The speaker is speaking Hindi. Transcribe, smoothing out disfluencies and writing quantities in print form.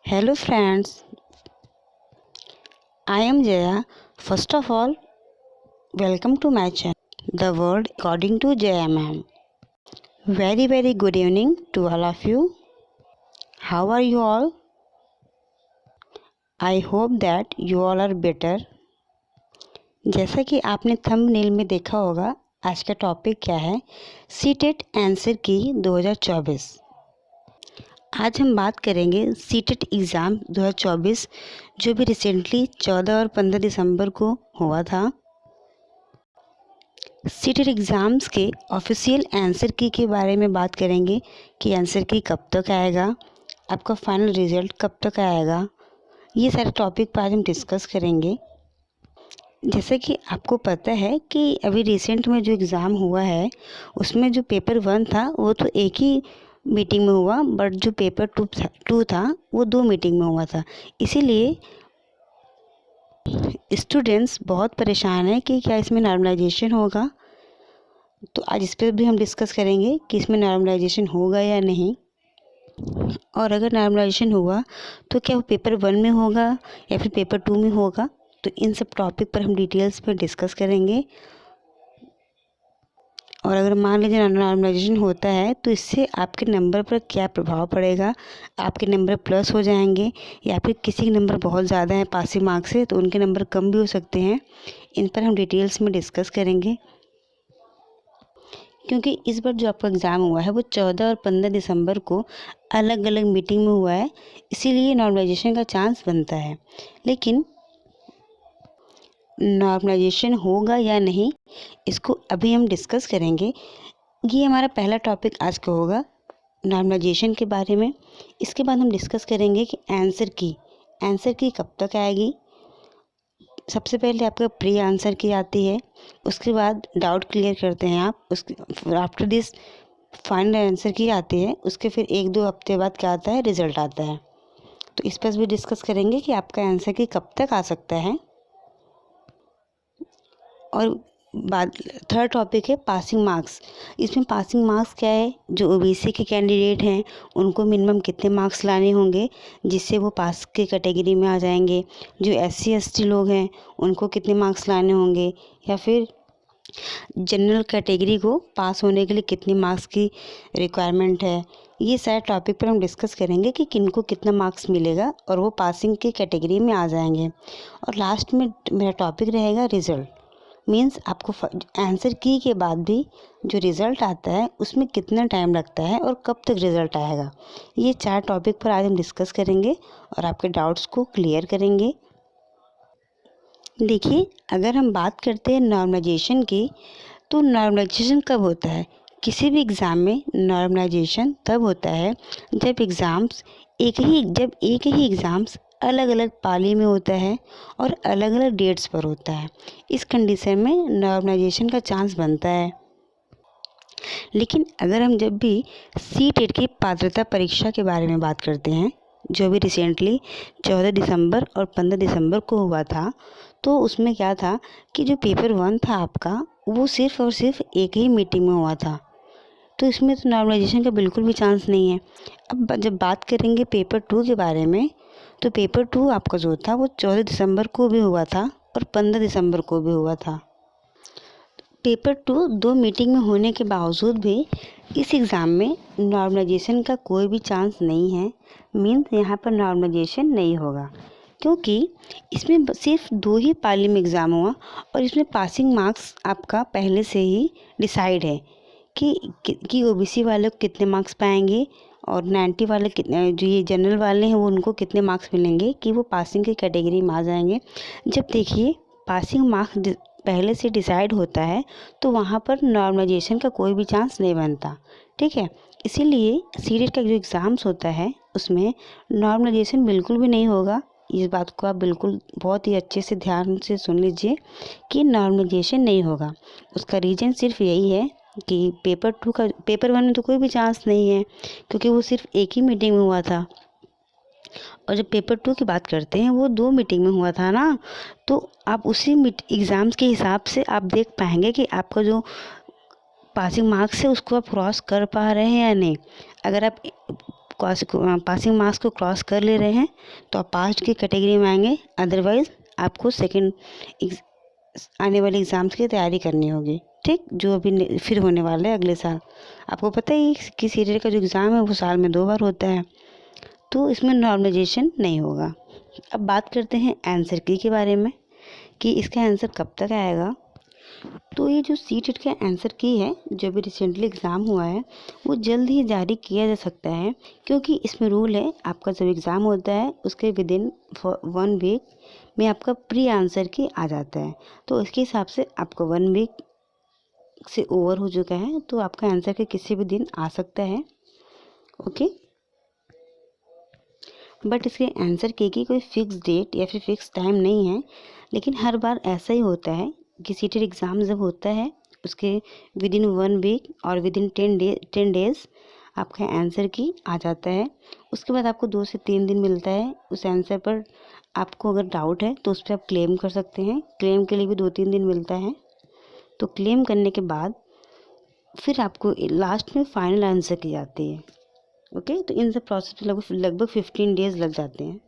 Hello friends, I am Jaya. First of all, welcome to my channel, The World According to Jaya Ma'am. Very good evening to all of you. How are you all? I hope that you all are better. जैसा कि आपने थंबनेल में देखा होगा, आज का टॉपिक क्या है? सीटेट आंसर की 2024। आज हम बात करेंगे सीटेट एग्ज़ाम 2024 जो भी रिसेंटली 14 और 15 दिसंबर को हुआ था। सीटेट एग्ज़ाम्स के ऑफिशियल आंसर की के बारे में बात करेंगे कि आंसर की कब तक आएगा, आपका फाइनल रिज़ल्ट कब तक आएगा। ये सारे टॉपिक पर आज हम डिस्कस करेंगे। जैसे कि आपको पता है कि अभी रिसेंट में जो एग्ज़ाम हुआ है उसमें जो पेपर 1 था वो तो एक ही मीटिंग में हुआ, बट जो पेपर 2 था वो 2 मीटिंग में हुआ था। इसीलिए स्टूडेंट्स बहुत परेशान हैं कि क्या इसमें नॉर्मलाइजेशन होगा। तो आज इस पर भी हम डिस्कस करेंगे कि इसमें नॉर्मलाइजेशन होगा या नहीं, और अगर नॉर्मलाइजेशन हुआ तो क्या वो पेपर 1 में होगा या फिर पेपर 2 में होगा। तो इन सब टॉपिक पर हम डिटेल्स पर डिस्कस करेंगे। और अगर मान लीजिए नॉर्मलाइजेशन होता है तो इससे आपके नंबर पर क्या प्रभाव पड़ेगा, आपके नंबर प्लस हो जाएंगे या फिर किसी के नंबर बहुत ज़्यादा है पासिंग मार्क्स से तो उनके नंबर कम भी हो सकते हैं। इन पर हम डिटेल्स में डिस्कस करेंगे, क्योंकि इस बार जो आपका एग्ज़ाम हुआ है वो 14 और 15 दिसंबर को अलग अलग मीटिंग में हुआ है, इसीलिए नॉर्मलाइजेशन का चांस बनता है। लेकिन नॉर्मलाइजेशन होगा या नहीं इसको अभी हम डिस्कस करेंगे। ये हमारा पहला टॉपिक आज का होगा नॉर्मलाइजेशन के बारे में। इसके बाद हम डिस्कस करेंगे कि आंसर की कब तक आएगी। सबसे पहले आपका प्री आंसर की आती है, उसके बाद डाउट क्लियर करते हैं आप, उसके आफ्टर दिस फाइनल आंसर की आती है, उसके फिर 1-2 हफ्ते बाद क्या आता है, रिज़ल्ट आता है। तो इस पर भी डिस्कस करेंगे कि आपका आंसर की कब तक आ सकता है। और बाद थर्ड टॉपिक है पासिंग मार्क्स। इसमें पासिंग मार्क्स क्या है, जो ओबीसी के कैंडिडेट हैं उनको मिनिमम कितने मार्क्स लाने होंगे जिससे वो पास के कैटेगरी में आ जाएंगे, जो एससी एसटी लोग हैं उनको कितने मार्क्स लाने होंगे, या फिर जनरल कैटेगरी को पास होने के लिए कितने मार्क्स की रिक्वायरमेंट है। ये सारे टॉपिक पर हम डिस्कस करेंगे कि किनको कितना मार्क्स मिलेगा और वो पासिंग की कैटेगरी में आ जाएंगे। और लास्ट में मेरा टॉपिक रहेगा रिज़ल्ट, मीन्स आपको आंसर की के बाद भी जो रिज़ल्ट आता है उसमें कितना टाइम लगता है और कब तक रिज़ल्ट आएगा। ये 4 टॉपिक पर आज हम डिस्कस करेंगे और आपके डाउट्स को क्लियर करेंगे। देखिए, अगर हम बात करते हैं नॉर्मलाइजेशन की, तो नॉर्मलाइजेशन कब होता है? किसी भी एग्ज़ाम में नॉर्मलाइजेशन तब होता है जब एक ही एग्ज़ाम्स अलग अलग पाली में होता है और अलग अलग डेट्स पर होता है। इस कंडीशन में नॉर्मलाइजेशन का चांस बनता है। लेकिन अगर हम जब भी सीटेट की पात्रता परीक्षा के बारे में बात करते हैं, जो भी रिसेंटली 14 दिसंबर और 15 दिसंबर को हुआ था, तो उसमें क्या था कि जो पेपर 1 था आपका वो सिर्फ़ और सिर्फ एक ही मीटिंग में हुआ था, तो इसमें तो नॉर्मलाइजेशन का बिल्कुल भी चांस नहीं है। अब जब बात करेंगे पेपर 2 के बारे में, तो पेपर 2 आपका जो था वो 14 दिसंबर को भी हुआ था और 15 दिसंबर को भी हुआ था। पेपर 2 मीटिंग में होने के बावजूद भी इस एग्ज़ाम में नॉर्मलाइजेशन का कोई भी चांस नहीं है। मीन्स यहाँ पर नॉर्मलाइजेशन नहीं होगा, क्योंकि इसमें सिर्फ 2 ही पाली में एग्ज़ाम हुआ और इसमें पासिंग मार्क्स आपका पहले से ही डिसाइड है कि ओबीसी वाले को कितने मार्क्स पाएंगे और 90 वाले कितने, जो ये जनरल वाले हैं वो उनको कितने मार्क्स मिलेंगे कि वो पासिंग की कैटेगरी में आ जाएंगे। जब देखिए पासिंग मार्क्स पहले से डिसाइड होता है तो वहाँ पर नॉर्मलाइजेशन का कोई भी चांस नहीं बनता, ठीक है। इसीलिए सीटेट का जो एग्ज़ाम्स होता है उसमें नॉर्मलाइजेशन बिल्कुल भी नहीं होगा। इस बात को आप बिल्कुल बहुत ही अच्छे से ध्यान से सुन लीजिए कि नॉर्मलाइजेशन नहीं होगा। उसका रीज़न सिर्फ यही है कि पेपर 1 में तो कोई भी चांस नहीं है, क्योंकि वो सिर्फ एक ही मीटिंग में हुआ था। और जब पेपर 2 की बात करते हैं वो 2 मीटिंग में हुआ था ना, तो आप उसी एग्ज़ाम्स के हिसाब से आप देख पाएंगे कि आपका जो पासिंग मार्क्स है उसको आप क्रॉस कर पा रहे हैं या नहीं। अगर आप पासिंग मार्क्स को क्रॉस कर ले रहे हैं तो आप पास की कैटेगरी में आएंगे, अदरवाइज़ आपको सेकंड आने वाले एग्ज़ाम्स की तैयारी करनी होगी। ठीक, जो अभी फिर होने वाला है अगले साल। आपको पता ही कि सीटेट का जो एग्ज़ाम है वो साल में 2 बार होता है, तो इसमें नॉर्मलाइजेशन नहीं होगा। अब बात करते हैं आंसर की के बारे में कि इसका आंसर कब तक आएगा। तो ये जो सीटेट का आंसर की है, जो अभी रिसेंटली एग्ज़ाम हुआ है, वो जल्द ही जारी किया जा सकता है, क्योंकि इसमें रूल है आपका जब एग्ज़ाम होता है उसके विदिन 1 वीक में आपका प्री आंसर की आ जाता है। तो इसके हिसाब से आपको 1 वीक से ओवर हो चुका है, तो आपका आंसर के किसी भी दिन आ सकता है। ओके, बट इसके आंसर की कोई फिक्स डेट या फिर फिक्स टाइम नहीं है, लेकिन हर बार ऐसा ही होता है कि सीटेट एग्ज़ाम जब होता है उसके विदिन 1 वीक और विदिन 10 डेज़ आपका आंसर की आ जाता है। उसके बाद आपको 2 से 3 दिन मिलता है उस आंसर पर। आपको अगर डाउट है तो उस पर आप क्लेम कर सकते हैं, क्लेम के लिए भी 2-3 दिन मिलता है। तो क्लेम करने के बाद फिर आपको लास्ट में फाइनल आंसर की जाती है। ओके, तो इन सब प्रोसेस में लगभग 15 डेज़ लग जाते हैं।